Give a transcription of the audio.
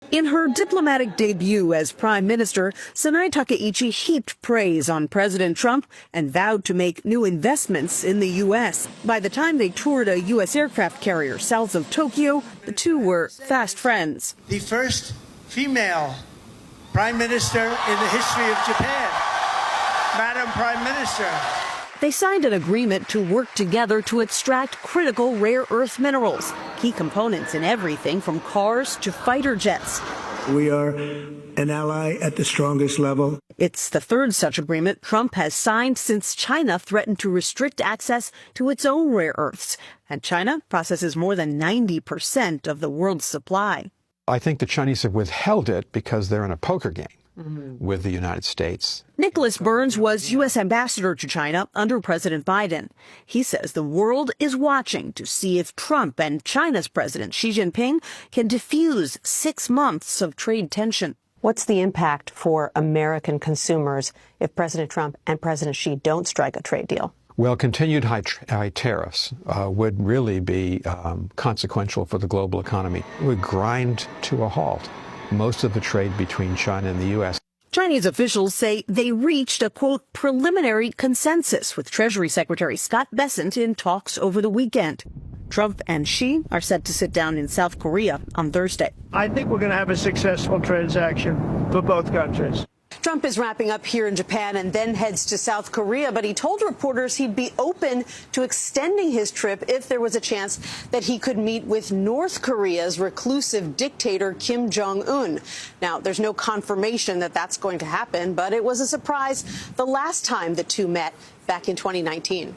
In her diplomatic debut as prime minister, Sanae Takaichi heaped praise on President Trump and vowed to make new investments in the U.S. By the time they toured a U.S. aircraft carrier south of Tokyo, the two were fast friends. The first female prime minister in the history of Japan, Madam Prime Minister. They signed an agreement to work together to extract critical rare earth minerals, key components in everything from cars to fighter jets. We are an ally at the strongest level. It's the third such agreement Trump has signed since China threatened to restrict access to its own rare earths. And China processes more than 90% of the world's supply. I think the Chinese have withheld it because they're in a poker game with the United States. Nicholas Burns was U.S. ambassador to China under President Biden. He says the world is watching to see if Trump and China's President Xi Jinping can diffuse 6 months of trade tension. What's the impact for American consumers if President Trump and President Xi don't strike a trade deal? Well, continued high tariffs would really be consequential for the global economy. It would grind to a halt most of the trade between China and the U.S. Chinese officials say they reached a, quote, preliminary consensus with Treasury Secretary Scott Bessent in talks over the weekend. Trump and Xi are set to sit down in South Korea on Thursday. I think we're going to have a successful transaction for both countries. Trump is wrapping up here in Japan and then heads to South Korea, but he told reporters he'd be open to extending his trip if there was a chance that he could meet with North Korea's reclusive dictator Kim Jong-un. Now, there's no confirmation that that's going to happen, but it was a surprise the last time the two met back in 2019.